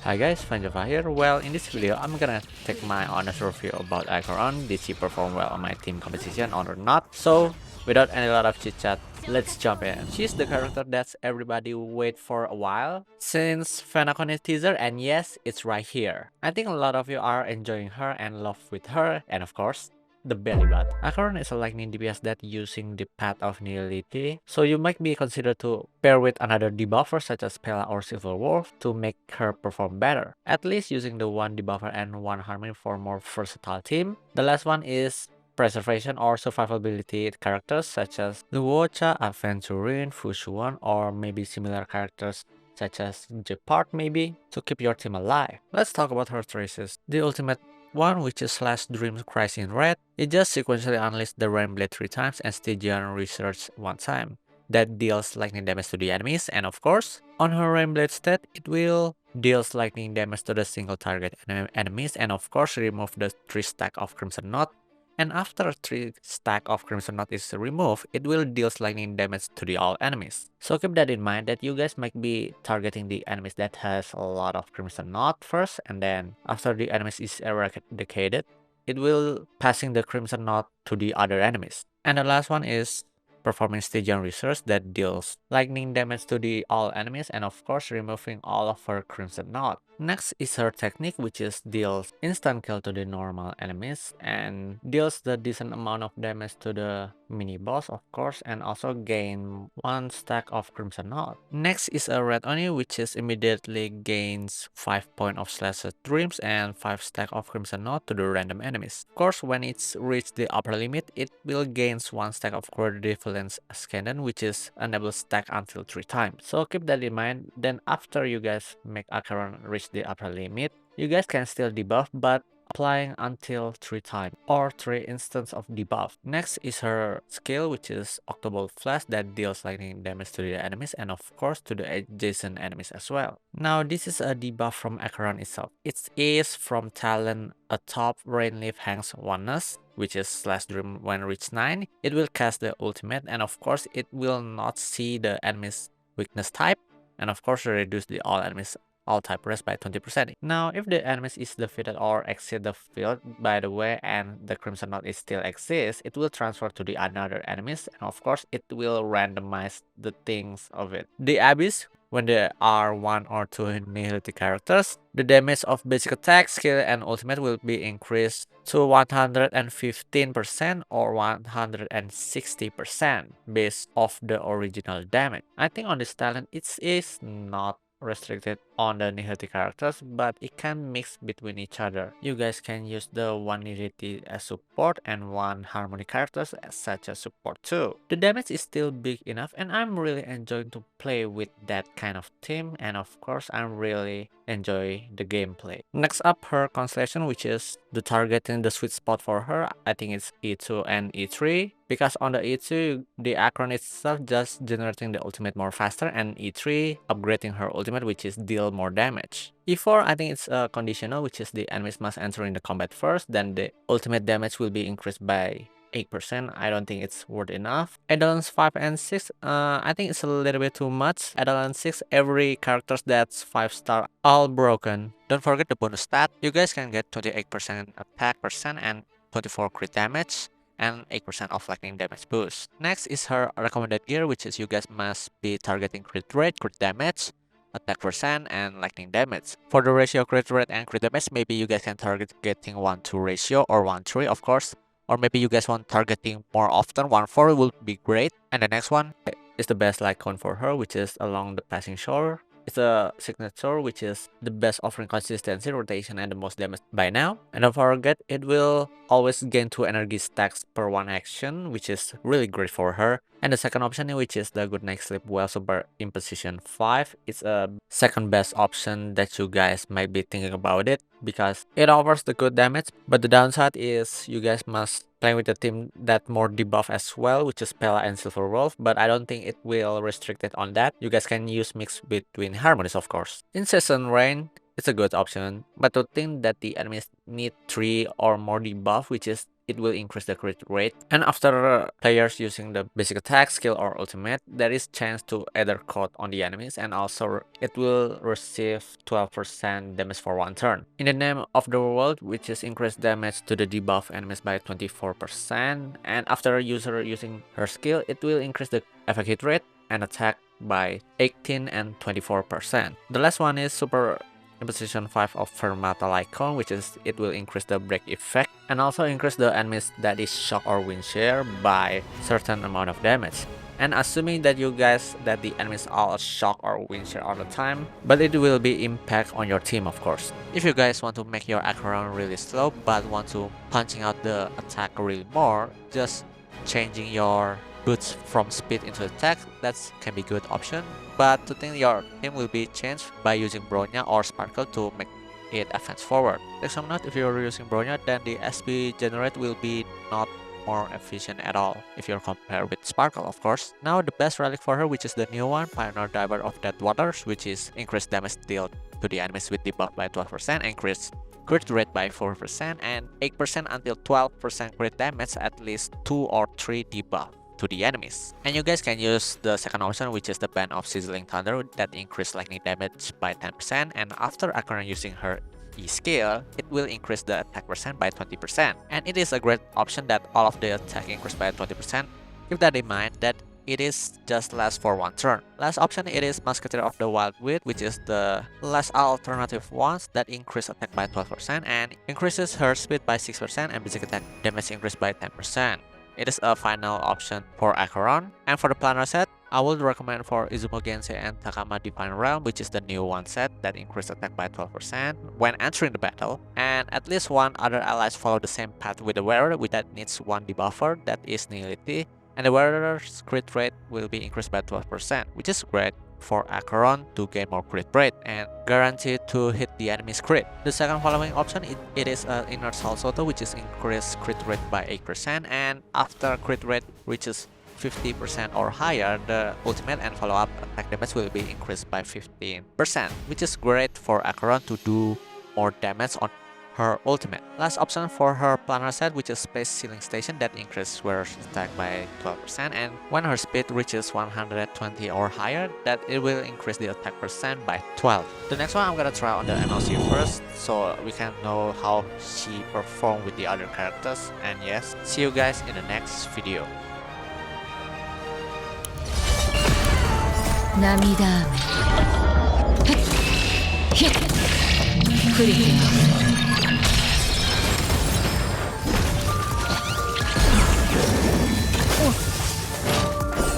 Hi guys, Fanjava here. Well, in this video, I'm gonna take my honest review about Acheron. Did she perform well on my team competition or not? So, without any lot of chit chat, let's jump in. She's the character that everybody wait for a while since Fanacon teaser, and yes, it's right here. I think a lot of you are enjoying her and love with her, and of course, the belly button. Acheron is a lightning DPS that using the path of nihility, so you might be considered to pair with another debuffer such as Pela or Silver Wolf to make her perform better. At least using the one debuffer and one harmony for more versatile team. The last one is preservation or survivability characters such as Luocha, Aventurine, Fushuan, or maybe similar characters such as Gepard maybe, to keep your team alive. Let's talk about her traces. The ultimate one, which is Slash Dream Cries in Red, it just sequentially unleashes the Rainblade 3 times and Stygian Research 1 time. That deals lightning damage to the enemies, and of course, on her Rainblade stat, it will deals lightning damage to the single target enemies, and of course remove the 3 stack of Crimson Knot. And after 3 stack of Crimson Knot is removed, it will deals lightning damage to the all enemies. So keep that in mind that you guys might be targeting the enemies that has a lot of Crimson Knot first, and then after the enemies is eradicated, it will passing the Crimson Knot to the other enemies. And the last one is performing Stygian Research that deals lightning damage to the all enemies and of course removing all of her Crimson Knot. Next is her technique, which is deals instant kill to the normal enemies and deals the decent amount of damage to the mini boss of course, and also gain 1 stack of Crimson Knot. Next is a red oni, which is immediately gains 5 point of Slasher Dreams and 5 stack of Crimson Knot to the random enemies. Of course, when it's reached the upper limit, it will gains 1 stack of Core Defense Scannon, which is enable stack until 3 times. So keep that in mind. Then after you guys make Acheron reach the upper limit, you guys can still debuff, but applying until 3 times or 3 instances of debuff. Next is her skill, which is Octobolt Flash that deals lightning damage to the enemies and of course to the adjacent enemies as well. Now this is a debuff from Acheron itself. It is from talent atop Rainleaf Hangs Oneness, which is Slash Dream when reach 9. It will cast the ultimate and of course it will not see the enemy's weakness type, and of course reduce the all enemies all type rest by 20%. Now, if the enemies is defeated or exit the field, by the way, and the Crimson Knot is still exists, it will transfer to the another enemies, and of course, it will randomize the things of it. The Abyss, when there are 1 or 2 nihility characters, the damage of basic attack, skill, and ultimate will be increased to 115% or 160% based off the original damage. I think on this talent, it is not restricted on the nihility characters, but it can mix between each other. You guys can use the one nihility as support and one harmony characters as such as support too. The damage is still big enough and I'm really enjoying to play with that kind of team, and of course I'm really enjoy the gameplay. Next up, her constellation, which is the targeting the sweet spot for her. I think it's E2 and E3, because on the E2 the Acheron itself just generating the ultimate more faster, and E3 upgrading her ultimate, which is deal more damage. E4, I think it's a conditional, which is the enemies must enter in the combat first, then the ultimate damage will be increased by 8%. I don't think it's worth enough. Eidolons 5 and 6, I think it's a little bit too much. Eidolons 6, every characters that's 5 star all broken. Don't forget the bonus stat. You guys can get 28% attack percent and 24 crit damage and 8% of lightning damage boost. Next is her recommended gear, which is you guys must be targeting crit rate, crit damage, attack percent, and lightning damage. For the ratio crit rate and crit damage, maybe you guys can target getting 1-2 ratio or 1-3 of course. Or maybe you guys want targeting more often, 1-4 will be great. And the next one is the best Lightcone for her, which is along the passing shore. It's a signature which is the best, offering consistency, rotation, and the most damage by now. And don't forget, it will always gain 2 energy stacks per 1 action, which is really great for her. And the second option, which is the Good Night Sleep Well Super in position 5, it's a second best option that you guys might be thinking about it, because it offers the good damage, but the downside is you guys must play with a team that more debuff as well, which is Pela and Silver Wolf, but I don't think it will restrict it on that. You guys can use mix between harmonies of course. In Season Rain, it's a good option, but to think that the enemies need 3 or more debuff, which is it will increase the crit rate. And after players using the basic attack, skill, or ultimate, there is chance to either caught on the enemies, and also it will receive 12% damage for one turn. In the name of the world, which is increased damage to the debuff enemies by 24%, and after a user using her skill, it will increase the effect hit rate and attack by 18 and 24%. The last one is super imposition 5 of Fermata Lightcone, which is it will increase the break effect and also increase the enemies that is shock or wind shear by certain amount of damage. And assuming that you guys that the enemies all shock or wind shear all the time, but it will be impact on your team, of course. If you guys want to make your Acheron really slow but want to punching out the attack really more, just changing your boots from speed into attack, that can be good option. But to think your team will be changed by using Bronya or Sparkle to make it advance forward. Take some note, if you're using Bronya, then the SP generate will be not more efficient at all if you're compared with Sparkle, of course. Now the best relic for her, which is the new one, Pioneer Diver of Dead Waters, which is increased damage dealt to the enemies with debuff by 12%, increased crit rate by 4%, and 8% until 12% crit damage at least 2 or 3 debuff to the enemies. And you guys can use the second option, which is the Band of Sizzling Thunder that increase lightning damage by 10%, and after Acheron using her E skill, it will increase the attack percent by 20%. And it is a great option that all of the attack increase by 20%. Keep that in mind that it is just lasts for one turn. Last option, it is Musketeer of the Wild Wheat, which is the last alternative ones that increase attack by 12% and increases her speed by 6% and basic attack damage increased by 10%. It is a final option for Acheron. And for the Planar set, I would recommend for Izumo Gensei and Takama Divine Realm, which is the new one set that increase attack by 12% when entering the battle. And at least one other allies follow the same path with the wearer that needs one debuffer, that is Nihility. And the wearer's crit rate will be increased by 12%, which is great for Acheron to gain more crit rate and guaranteed to hit the enemy's crit. The second following option, it is an Inner Soul Soto, which is increased crit rate by 8%, and after crit rate reaches 50% or higher, the ultimate and follow-up attack damage will be increased by 15%, which is great for Acheron to do more damage on her ultimate. Last option for her Planar set, which is Space Ceiling Station that increases wearer's attack by 12%, and when her speed reaches 120 or higher, that it will increase the attack percent by 12. The next one I'm gonna try on the NOC first, so we can know how she performed with the other characters. And yes, see you guys in the next video.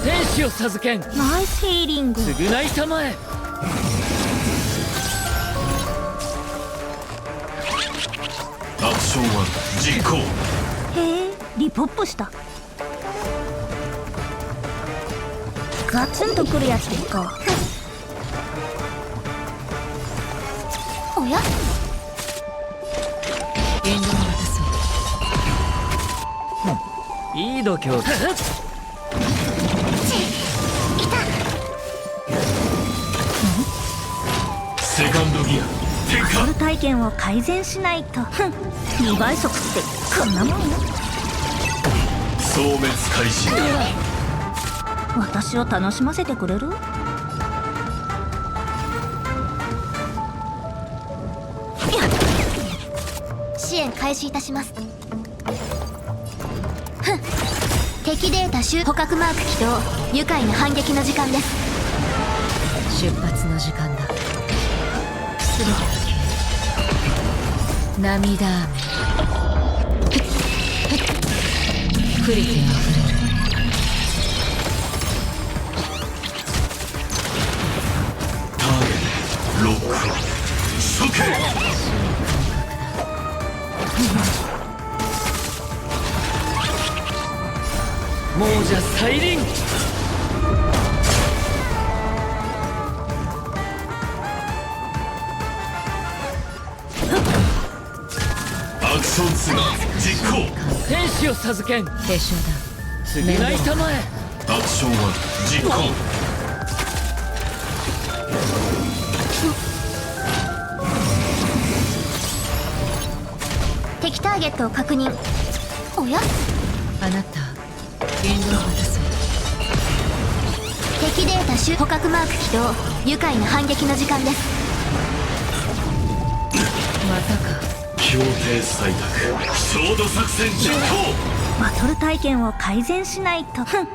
天使を授けん。ナイスヒーリング。償いたまえ。アクションは実行。へえ、リポップした。ガツンとくるやつですか。おや？エンドを渡そう。いい度胸。セカンドギア転バトル換。体験を改善しないと。2倍速ってこんなもんよ。消滅開始。私を楽しませてくれる？支援開始いたします。敵データ捕獲マーク起動。愉快な反撃の時間です。出発の時間だ。すべてが消える。涙雨。クリティあふれる。ターゲットロック処刑。亡者再臨。アクションツアー実行。天使を授けん。化粧だ。償いたまえ。アクションは実行。敵ターゲットを確認。おや、あなた引導を渡そう。敵データ捕獲マーク起動。愉快な反撃の時間です。またか。協定採択ソード作戦実行。バトル体験を改善しないと。ふん、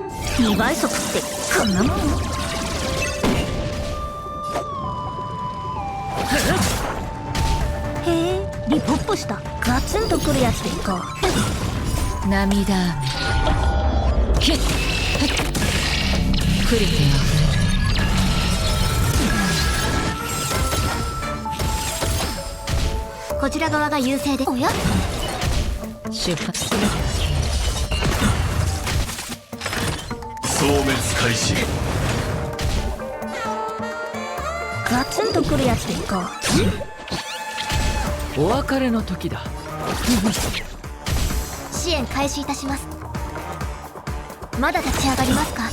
2倍速ってこんなもんよ。へえ、リポップした。ガツンとくるやつでいこう。涙雨ヒッ触れてあこちら側が優勢で。おや、ふれる。出発すべてが消消滅開始。ガツンとくるやつでいこう。える。お別れの時だ。支援開始いたします。まだ立ち上がりますか。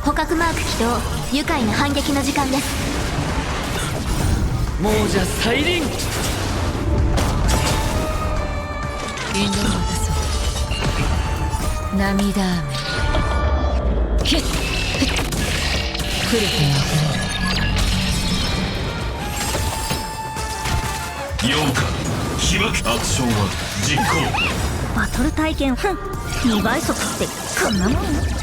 捕獲マーク起動。愉快な反撃の時間です。亡者再臨。引導を渡そう。涙雨ヒッ触れてあ8日被爆アクションは実行。バトル体験、ふん、2倍速ってこんなもんよ。